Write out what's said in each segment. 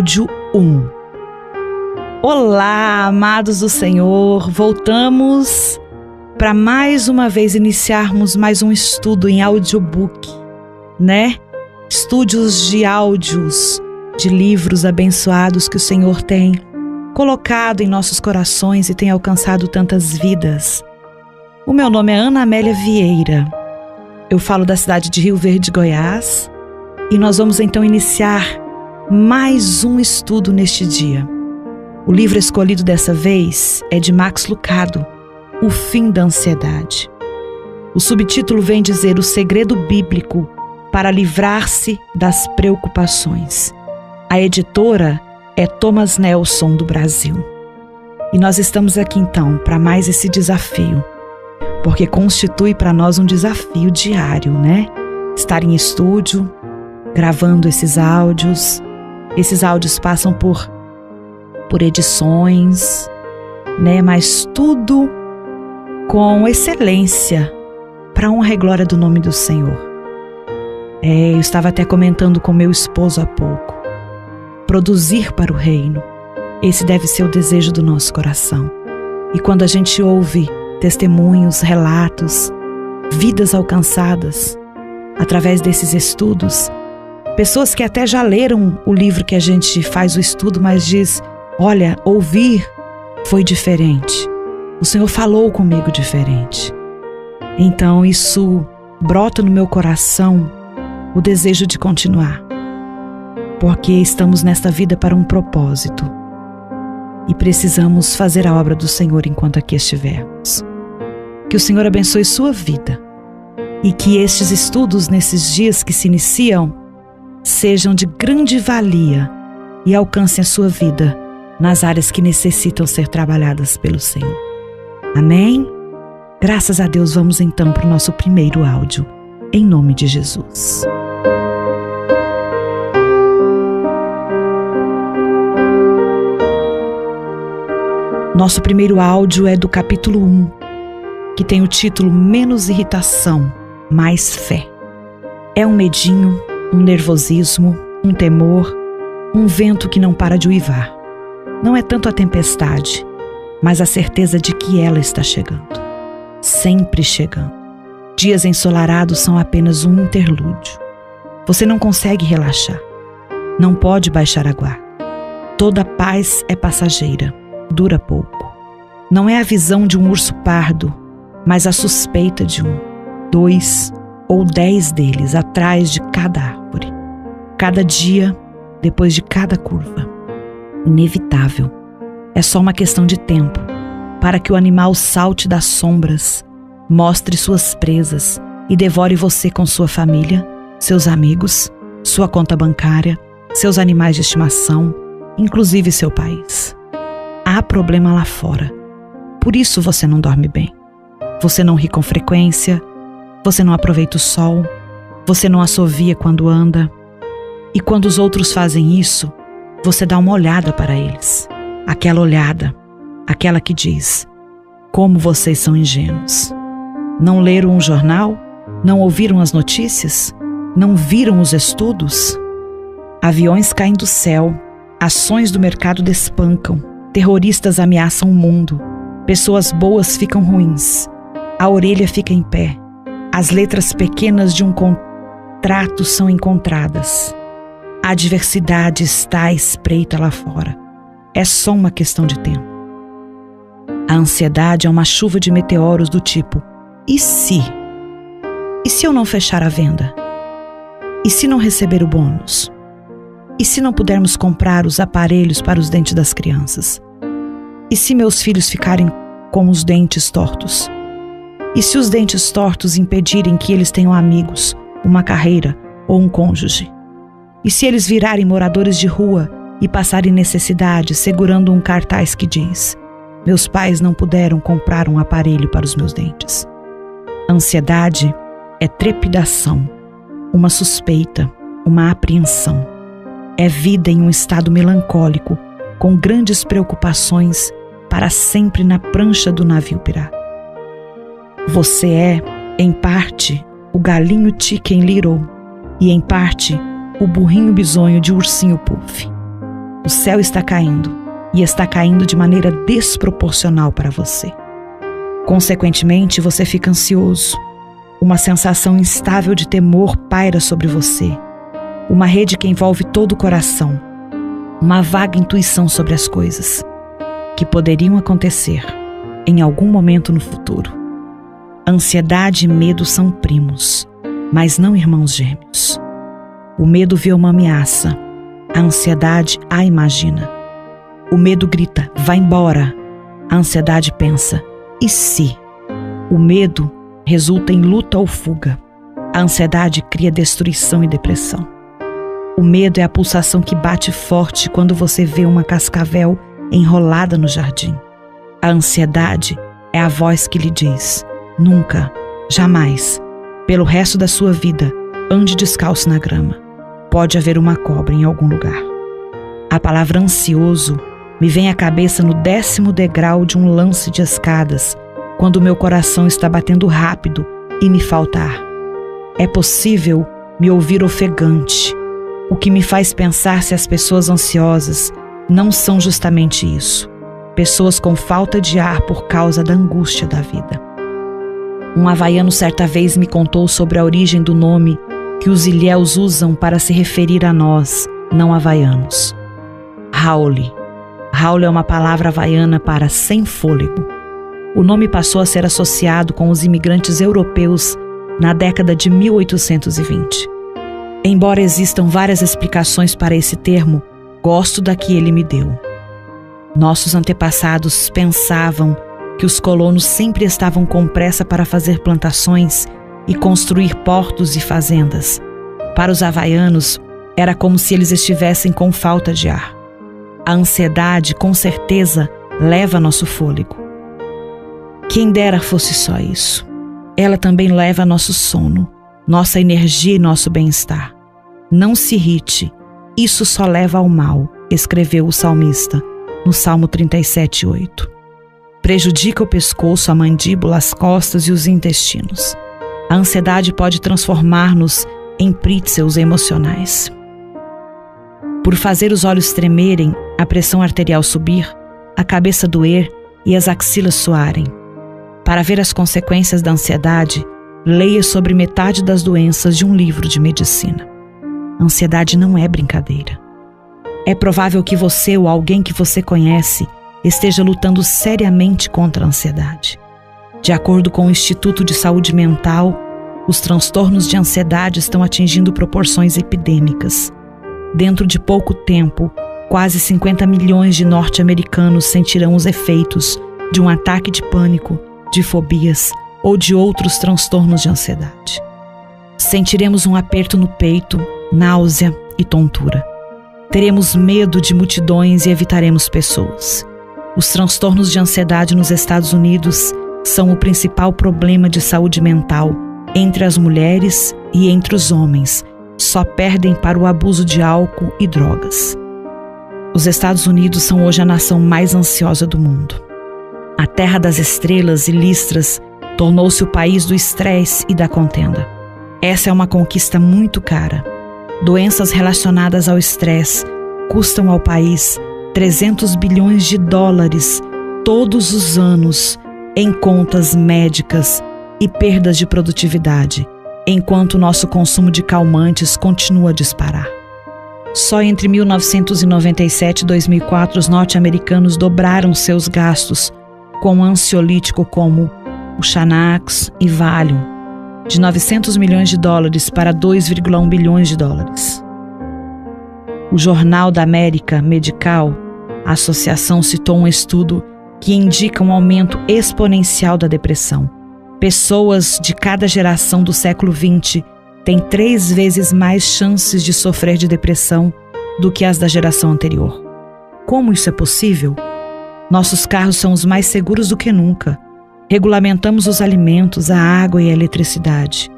áudio 1. Olá, amados do Senhor, voltamos para mais uma vez iniciarmos mais um estudo em audiobook, né? Estudos de áudios, de livros abençoados que o Senhor tem colocado em nossos corações e tem alcançado tantas vidas. O meu nome é Ana Amélia Vieira, eu falo da cidade de Rio Verde, Goiás, e nós vamos então iniciar mais um estudo neste dia. O livro escolhido dessa vez é de Max Lucado, O Fim da Ansiedade. O subtítulo vem dizer o segredo bíblico para livrar-se das preocupações. A editora é Thomas Nelson, do Brasil. E nós estamos aqui então para mais esse desafio, porque constitui para nós um desafio diário, né? Estar em estúdio, gravando esses áudios. Esses áudios passam por edições, né? Mas tudo com excelência, para a honra e glória do nome do Senhor. Eu estava até comentando com meu esposo há pouco. Produzir para o reino, esse deve ser o desejo do nosso coração. E quando a gente ouve testemunhos, relatos, vidas alcançadas através desses estudos, pessoas que até já leram o livro que a gente faz o estudo, mas diz: olha, ouvir foi diferente. O Senhor falou comigo diferente. Então isso brota no meu coração o desejo de continuar. Porque estamos nesta vida para um propósito. E precisamos fazer a obra do Senhor enquanto aqui estivermos. Que o Senhor abençoe sua vida. E que estes estudos nesses dias que se iniciam sejam de grande valia e alcancem a sua vida nas áreas que necessitam ser trabalhadas pelo Senhor. Amém? Graças a Deus, vamos então para o nosso primeiro áudio, em nome de Jesus. Nosso primeiro áudio é do capítulo 1, que tem o título Menos irritação, mais fé. É um medinho, um nervosismo, um temor, um vento que não para de uivar. Não é tanto a tempestade, mas a certeza de que ela está chegando. Sempre chegando. Dias ensolarados são apenas um interlúdio. Você não consegue relaxar. Não pode baixar a guarda. Toda paz é passageira, dura pouco. Não é a visão de um urso pardo, mas a suspeita de 1, 2 ou 10 deles atrás de cada árvore. Cada dia, depois de cada curva. Inevitável. É só uma questão de tempo para que o animal salte das sombras, mostre suas presas e devore você com sua família, seus amigos, sua conta bancária, seus animais de estimação, inclusive seu país. Há problema lá fora. Por isso você não dorme bem. Você não ri com frequência, você não aproveita o sol, você não assovia quando anda. E quando os outros fazem isso, você dá uma olhada para eles. Aquela olhada, aquela que diz: como vocês são ingênuos. Não leram um jornal? Não ouviram as notícias? Não viram os estudos? Aviões caem do céu, ações do mercado despancam, terroristas ameaçam o mundo, pessoas boas ficam ruins, a orelha fica em pé, as letras pequenas de um contrato são encontradas. A adversidade está à espreita lá fora. É só uma questão de tempo. A ansiedade é uma chuva de meteoros do tipo: e se? E se eu não fechar a venda? E se não receber o bônus? E se não pudermos comprar os aparelhos para os dentes das crianças? E se meus filhos ficarem com os dentes tortos? E se os dentes tortos impedirem que eles tenham amigos, uma carreira ou um cônjuge? E se eles virarem moradores de rua e passarem necessidade segurando um cartaz que diz: meus pais não puderam comprar um aparelho para os meus dentes? Ansiedade é trepidação, uma suspeita, uma apreensão. É vida em um estado melancólico, com grandes preocupações para sempre na prancha do navio pirata. Você é, em parte, o galinho Chicken Little e, em parte, o burrinho bisonho de Ursinho Puff. o céu está caindo, e está caindo de maneira desproporcional para você. Consequentemente, você fica ansioso. Uma sensação instável de temor paira sobre você. Uma rede que envolve todo o coração. Uma vaga intuição sobre as coisas que poderiam acontecer em algum momento no futuro. Ansiedade e medo são primos, mas não irmãos gêmeos. O medo vê uma ameaça, a ansiedade a imagina. O medo grita, vá embora. A ansiedade pensa, e se? O medo resulta em luta ou fuga. A ansiedade cria destruição e depressão. O medo é a pulsação que bate forte quando você vê uma cascavel enrolada no jardim. A ansiedade é a voz que lhe diz, nunca, jamais, pelo resto da sua vida, ande descalço na grama. Pode haver uma cobra em algum lugar. A palavra ansioso me vem à cabeça no 10º degrau de um lance de escadas, quando meu coração está batendo rápido e me falta ar. É possível me ouvir ofegante, o que me faz pensar se as pessoas ansiosas não são justamente isso, pessoas com falta de ar por causa da angústia da vida. Um havaiano certa vez me contou sobre a origem do nome que os ilhéus usam para se referir a nós, não havaianos. Haole. Haole é uma palavra havaiana para sem fôlego. O nome passou a ser associado com os imigrantes europeus na década de 1820. Embora existam várias explicações para esse termo, gosto da que ele me deu. Nossos antepassados pensavam que os colonos sempre estavam com pressa para fazer plantações e construir portos e fazendas. Para os havaianos, era como se eles estivessem com falta de ar. A ansiedade, com certeza, leva nosso fôlego. Quem dera fosse só isso. Ela também leva nosso sono, nossa energia e nosso bem-estar. Não se irrite, isso só leva ao mal, escreveu o salmista no Salmo 37:8. Prejudica o pescoço, a mandíbula, as costas e os intestinos. A ansiedade pode transformar-nos em prítzels emocionais. Por fazer os olhos tremerem, a pressão arterial subir, a cabeça doer e as axilas suarem. Para ver as consequências da ansiedade, leia sobre metade das doenças de um livro de medicina. Ansiedade não é brincadeira. É provável que você ou alguém que você conhece esteja lutando seriamente contra a ansiedade. De acordo com o Instituto de Saúde Mental, os transtornos de ansiedade estão atingindo proporções epidêmicas. Dentro de pouco tempo, quase 50 milhões de norte-americanos sentirão os efeitos de um ataque de pânico, de fobias ou de outros transtornos de ansiedade. Sentiremos um aperto no peito, náusea e tontura. Teremos medo de multidões e evitaremos pessoas. Os transtornos de ansiedade nos Estados Unidos são o principal problema de saúde mental entre as mulheres e entre os homens. Só perdem para o abuso de álcool e drogas. Os Estados Unidos são hoje a nação mais ansiosa do mundo. A terra das estrelas e listras tornou-se o país do estresse e da contenda. Essa é uma conquista muito cara. Doenças relacionadas ao estresse custam ao país 300 bilhões de dólares todos os anos em contas médicas e perdas de produtividade, enquanto nosso consumo de calmantes continua a disparar. Só entre 1997 e 2004 os norte-americanos dobraram seus gastos com ansiolítico como o Xanax e Valium, de 900 milhões de dólares para 2,1 bilhões de dólares. O Jornal da América Medical, a associação, citou um estudo que indica um aumento exponencial da depressão. Pessoas de cada geração do século XX têm 3 vezes mais chances de sofrer de depressão do que as da geração anterior. Como isso é possível? Nossos carros são os mais seguros do que nunca. Regulamentamos os alimentos, a água e a eletricidade.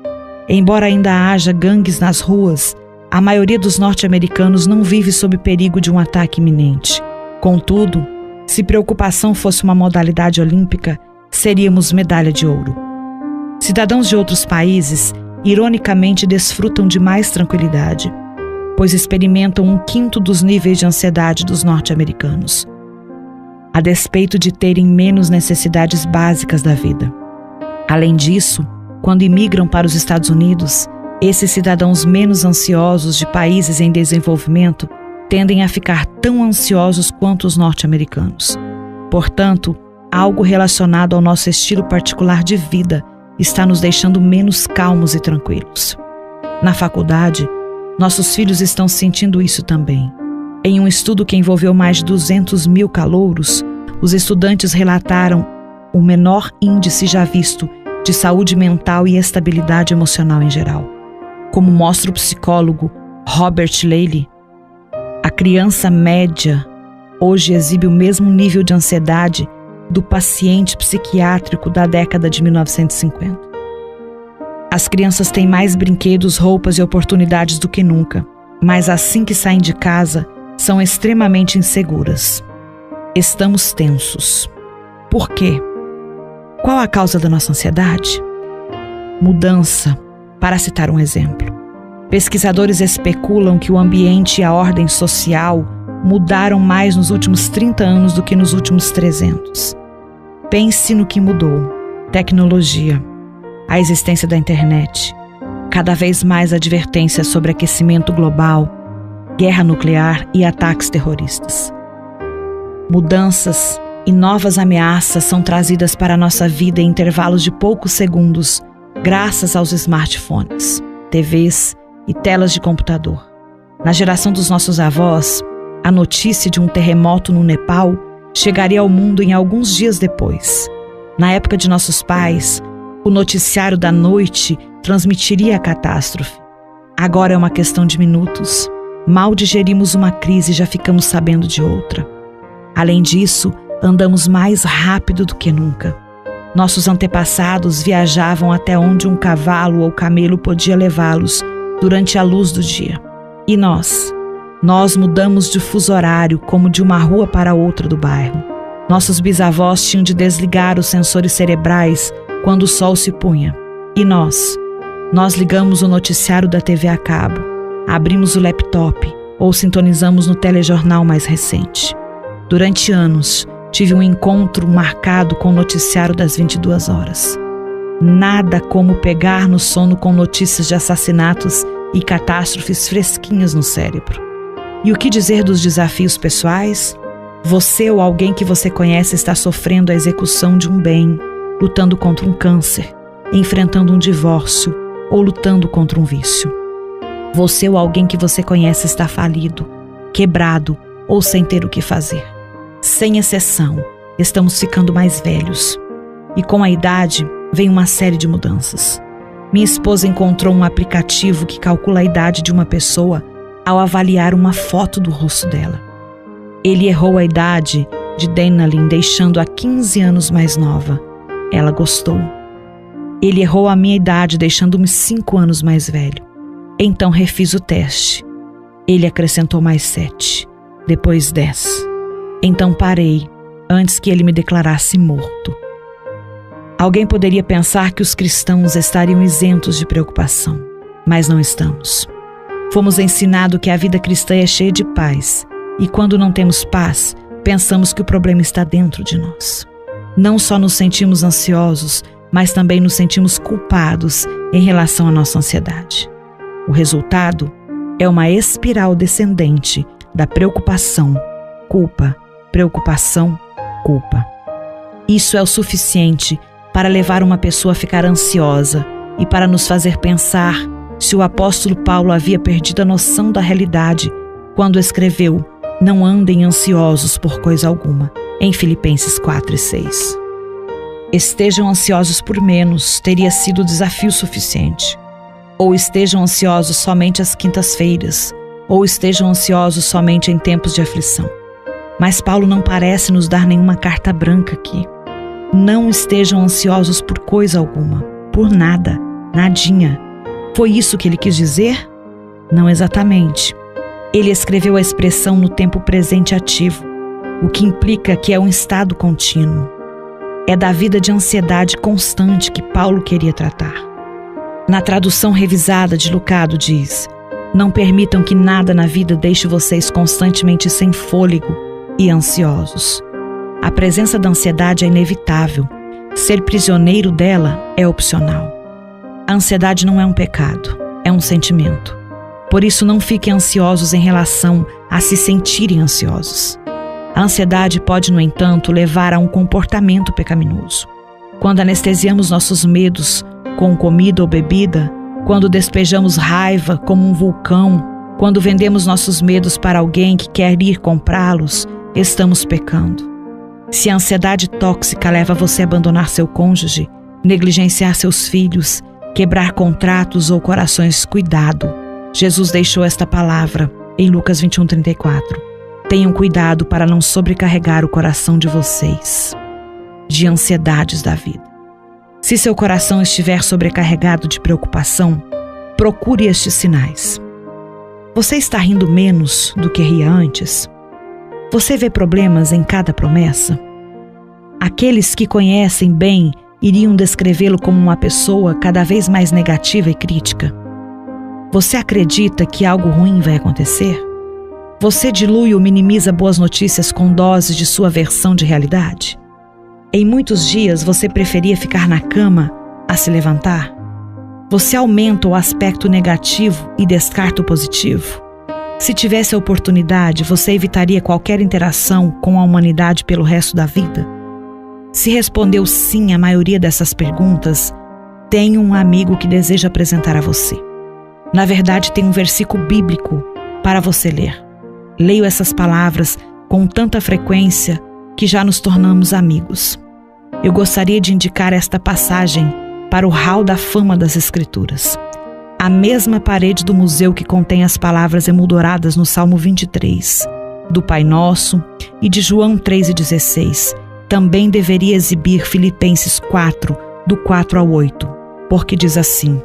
Embora ainda haja gangues nas ruas, a maioria dos norte-americanos não vive sob perigo de um ataque iminente. Contudo, se preocupação fosse uma modalidade olímpica, seríamos medalha de ouro. Cidadãos de outros países, ironicamente, desfrutam de mais tranquilidade, pois experimentam 1/5 dos níveis de ansiedade dos norte-americanos, a despeito de terem menos necessidades básicas da vida. Além disso, quando imigram para os Estados Unidos, esses cidadãos menos ansiosos de países em desenvolvimento tendem a ficar tão ansiosos quanto os norte-americanos. Portanto, algo relacionado ao nosso estilo particular de vida está nos deixando menos calmos e tranquilos. Na faculdade, nossos filhos estão sentindo isso também. Em um estudo que envolveu mais de 200 mil calouros, os estudantes relataram o menor índice já visto de saúde mental e estabilidade emocional em geral. Como mostra o psicólogo Robert Lely, a criança média hoje exibe o mesmo nível de ansiedade do paciente psiquiátrico da década de 1950. As crianças têm mais brinquedos, roupas e oportunidades do que nunca, mas assim que saem de casa, são extremamente inseguras. Estamos tensos. Por quê? Qual a causa da nossa ansiedade? Mudança, para citar um exemplo. Pesquisadores especulam que o ambiente e a ordem social mudaram mais nos últimos 30 anos do que nos últimos 300. Pense no que mudou. Tecnologia, a existência da internet, cada vez mais advertências sobre aquecimento global, guerra nuclear e ataques terroristas. Mudanças e novas ameaças são trazidas para a nossa vida em intervalos de poucos segundos, graças aos smartphones, TVs e telas de computador. Na geração dos nossos avós, a notícia de um terremoto no Nepal chegaria ao mundo em alguns dias depois. Na época de nossos pais, o noticiário da noite transmitiria a catástrofe. Agora é uma questão de minutos. Mal digerimos uma crise e já ficamos sabendo de outra. Além disso, andamos mais rápido do que nunca. Nossos antepassados viajavam até onde um cavalo ou camelo podia levá-los durante a luz do dia. E nós mudamos de fuso horário como de uma rua para outra do bairro. Nossos bisavós tinham de desligar os sensores cerebrais quando o sol se punha. E nós ligamos o noticiário da TV a cabo, abrimos o laptop ou sintonizamos no telejornal mais recente. Durante anos, tive um encontro marcado com o noticiário das 22 horas. Nada como pegar no sono com notícias de assassinatos e catástrofes fresquinhas no cérebro. E o que dizer dos desafios pessoais? Você ou alguém que você conhece está sofrendo a execução de um bem, lutando contra um câncer, enfrentando um divórcio ou lutando contra um vício. Você ou alguém que você conhece está falido, quebrado ou sem ter o que fazer. Sem exceção, estamos ficando mais velhos. E com a idade, vem uma série de mudanças. Minha esposa encontrou um aplicativo que calcula a idade de uma pessoa ao avaliar uma foto do rosto dela. Ele errou a idade de Denalyn, deixando-a 15 anos mais nova. Ela gostou. Ele errou a minha idade, deixando-me 5 anos mais velho. Então refiz o teste. Ele acrescentou mais 7, depois 10. Então parei, antes que ele me declarasse morto. Alguém poderia pensar que os cristãos estariam isentos de preocupação, mas não estamos. Fomos ensinados que a vida cristã é cheia de paz, e quando não temos paz, pensamos que o problema está dentro de nós. Não só nos sentimos ansiosos, mas também nos sentimos culpados em relação à nossa ansiedade. O resultado é uma espiral descendente da preocupação, culpa, preocupação, culpa. Isso é o suficiente para levar uma pessoa a ficar ansiosa e para nos fazer pensar se o apóstolo Paulo havia perdido a noção da realidade quando escreveu: "Não andem ansiosos por coisa alguma", em Filipenses 4 e 6. Estejam ansiosos por menos, teria sido desafio suficiente. Ou estejam ansiosos somente às quintas-feiras, ou estejam ansiosos somente em tempos de aflição. Mas Paulo não parece nos dar nenhuma carta branca aqui. Não estejam ansiosos por coisa alguma, por nada, nadinha. Foi isso que ele quis dizer? Não exatamente. Ele escreveu a expressão no tempo presente ativo, o que implica que é um estado contínuo. É da vida de ansiedade constante que Paulo queria tratar. Na tradução revisada de Lucado diz: Não permitam que nada na vida deixe vocês constantemente sem fôlego e ansiosos. A presença da ansiedade é inevitável. Ser prisioneiro dela é opcional. A ansiedade não é um pecado, é um sentimento. Por isso, não fiquem ansiosos em relação a se sentirem ansiosos. A ansiedade pode, no entanto, levar a um comportamento pecaminoso. Quando anestesiamos nossos medos com comida ou bebida, quando despejamos raiva como um vulcão, quando vendemos nossos medos para alguém que quer ir comprá-los, estamos pecando. Se a ansiedade tóxica leva você a abandonar seu cônjuge, negligenciar seus filhos, quebrar contratos ou corações, cuidado. Jesus deixou esta palavra em Lucas 21:34. Tenham cuidado para não sobrecarregar o coração de vocês de ansiedades da vida. Se seu coração estiver sobrecarregado de preocupação, procure estes sinais. Você está rindo menos do que ria antes? Você vê problemas em cada promessa? Aqueles que conhecem bem iriam descrevê-lo como uma pessoa cada vez mais negativa e crítica. Você acredita que algo ruim vai acontecer? Você dilui ou minimiza boas notícias com doses de sua versão de realidade? Em muitos dias você preferia ficar na cama a se levantar? Você aumenta o aspecto negativo e descarta o positivo? Se tivesse a oportunidade, você evitaria qualquer interação com a humanidade pelo resto da vida? Se respondeu sim à maioria dessas perguntas, tenho um amigo que deseja apresentar a você. Na verdade, tem um versículo bíblico para você ler. Leio essas palavras com tanta frequência que já nos tornamos amigos. Eu gostaria de indicar esta passagem para o hall da fama das Escrituras. A mesma parede do museu que contém as palavras emolduradas no Salmo 23, do Pai Nosso e de João 3:16, também deveria exibir Filipenses 4, do 4 ao 8, porque diz assim: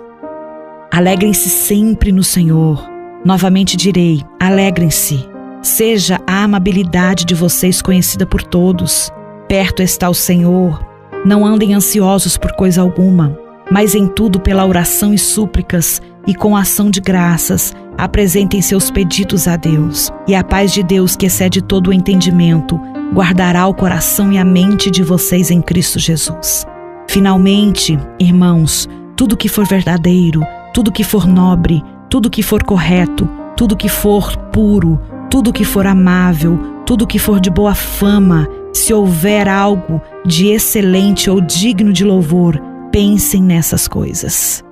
Alegrem-se sempre no Senhor. Novamente direi, alegrem-se. Seja a amabilidade de vocês conhecida por todos. Perto está o Senhor. Não andem ansiosos por coisa alguma, mas em tudo pela oração e súplicas e com ação de graças, apresentem seus pedidos a Deus. E a paz de Deus, que excede todo o entendimento, guardará o coração e a mente de vocês em Cristo Jesus. Finalmente, irmãos, tudo que for verdadeiro, tudo que for nobre, tudo que for correto, tudo que for puro, tudo que for amável, tudo que for de boa fama, se houver algo de excelente ou digno de louvor, pensem nessas coisas.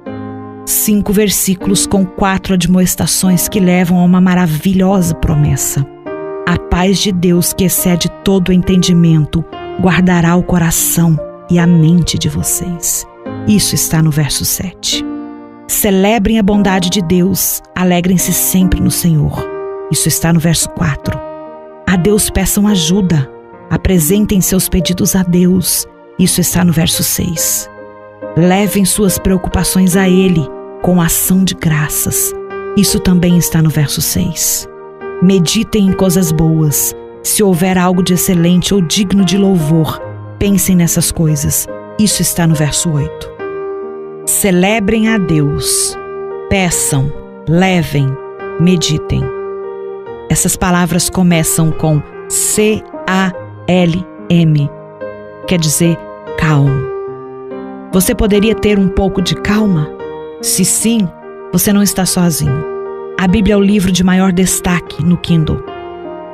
5 versículos com 4 admoestações que levam a uma maravilhosa promessa. A paz de Deus, que excede todo o entendimento, guardará o coração e a mente de vocês. Isso está no verso 7. Celebrem a bondade de Deus, alegrem-se sempre no Senhor. Isso está no verso 4. A Deus peçam ajuda, apresentem seus pedidos a Deus. Isso está no verso 6. Levem suas preocupações a Ele com ação de graças. Isso também está no verso 6. Meditem em coisas boas. Se houver algo de excelente ou digno de louvor, pensem nessas coisas. Isso está no verso 8. Celebrem a Deus. Peçam, levem, meditem. Essas palavras começam com C-A-L-M. Quer dizer calmo. Você poderia ter um pouco de calma? Se sim, você não está sozinho. A Bíblia é o livro de maior destaque no Kindle.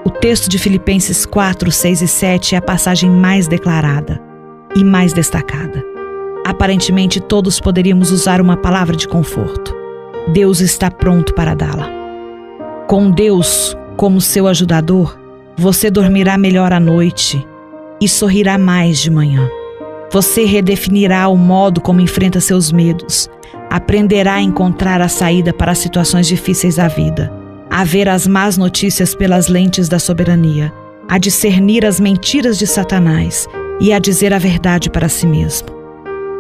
O texto de Filipenses 4, 6 e 7 é a passagem mais declarada e mais destacada. Aparentemente, todos poderíamos usar uma palavra de conforto. Deus está pronto para dá-la. Com Deus como seu ajudador, você dormirá melhor à noite e sorrirá mais de manhã. Você redefinirá o modo como enfrenta seus medos, aprenderá a encontrar a saída para as situações difíceis da vida, a ver as más notícias pelas lentes da soberania, a discernir as mentiras de Satanás e a dizer a verdade para si mesmo.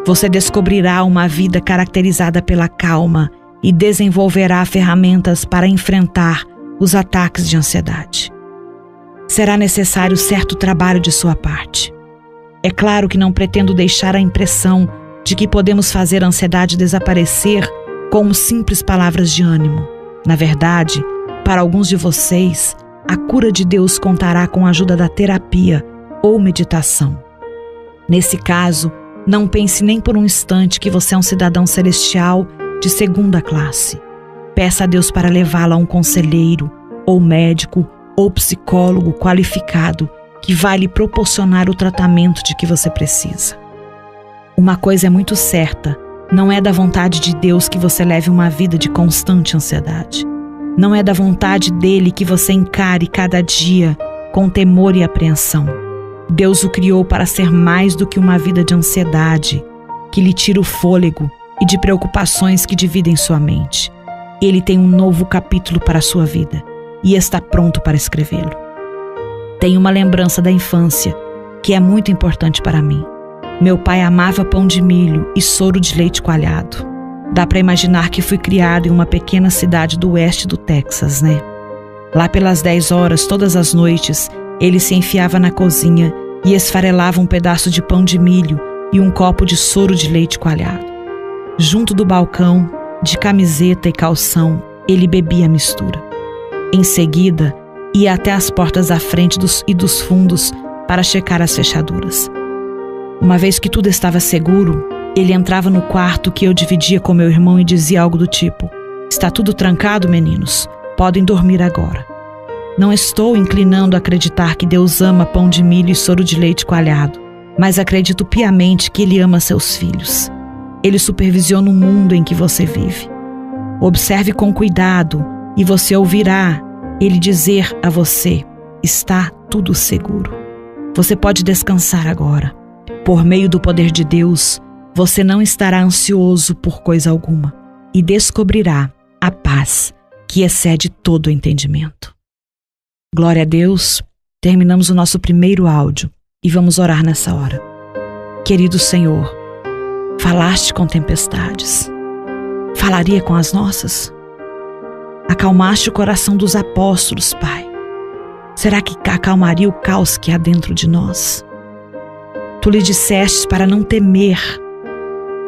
Você descobrirá uma vida caracterizada pela calma e desenvolverá ferramentas para enfrentar os ataques de ansiedade. Será necessário certo trabalho de sua parte. É claro que não pretendo deixar a impressão de que podemos fazer a ansiedade desaparecer com simples palavras de ânimo. Na verdade, para alguns de vocês, a cura de Deus contará com a ajuda da terapia ou meditação. Nesse caso, não pense nem por um instante que você é um cidadão celestial de segunda classe. Peça a Deus para levá-lo a um conselheiro, ou médico, ou psicólogo qualificado que vai lhe proporcionar o tratamento de que você precisa. Uma coisa é muito certa, não é da vontade de Deus que você leve uma vida de constante ansiedade. Não é da vontade dele que você encare cada dia com temor e apreensão. Deus o criou para ser mais do que uma vida de ansiedade, que lhe tira o fôlego e de preocupações que dividem sua mente. Ele tem um novo capítulo para a sua vida e está pronto para escrevê-lo. Tenho uma lembrança da infância que é muito importante para mim. Meu pai amava pão de milho e soro de leite coalhado. Dá para imaginar que fui criado em uma pequena cidade do oeste do Texas, né? Lá pelas 10 horas, todas as noites, ele se enfiava na cozinha e esfarelava um pedaço de pão de milho e um copo de soro de leite coalhado. Junto do balcão, de camiseta e calção, ele bebia a mistura. Em seguida, ia até as portas da frente e dos fundos para checar as fechaduras. Uma vez que tudo estava seguro, ele entrava no quarto que eu dividia com meu irmão e dizia algo do tipo: "Está tudo trancado, meninos? Podem dormir agora." Não estou inclinando a acreditar que Deus ama pão de milho e soro de leite coalhado, mas acredito piamente que Ele ama seus filhos. Ele supervisiona o mundo em que você vive. Observe com cuidado e você ouvirá Ele dizer a você: "Está tudo seguro." Você pode descansar agora. Por meio do poder de Deus, você não estará ansioso por coisa alguma e descobrirá a paz que excede todo o entendimento. Glória a Deus, terminamos o nosso primeiro áudio e vamos orar nessa hora. Querido Senhor, falaste com tempestades, falaria com as nossas? Acalmaste o coração dos apóstolos, Pai. Será que acalmaria o caos que há dentro de nós? Tu lhe disseste para não temer.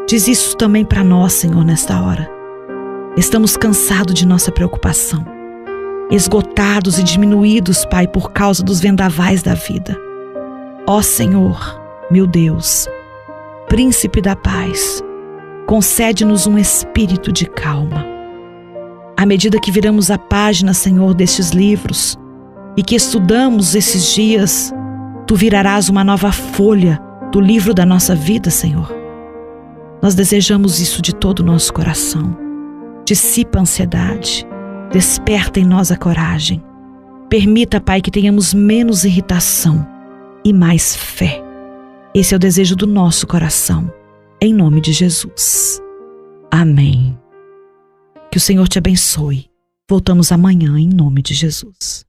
Diz isso também para nós, Senhor, nesta hora. Estamos cansados de nossa preocupação, esgotados e diminuídos, Pai, por causa dos vendavais da vida. Ó Senhor, meu Deus, Príncipe da paz, concede-nos um espírito de calma. À medida que viramos a página, Senhor, destes livros e que estudamos esses dias, Tu virarás uma nova folha do livro da nossa vida, Senhor. Nós desejamos isso de todo o nosso coração. Dissipa a ansiedade, desperta em nós a coragem. Permita, Pai, que tenhamos menos irritação e mais fé. Esse é o desejo do nosso coração, em nome de Jesus. Amém. Que o Senhor te abençoe. Voltamos amanhã em nome de Jesus.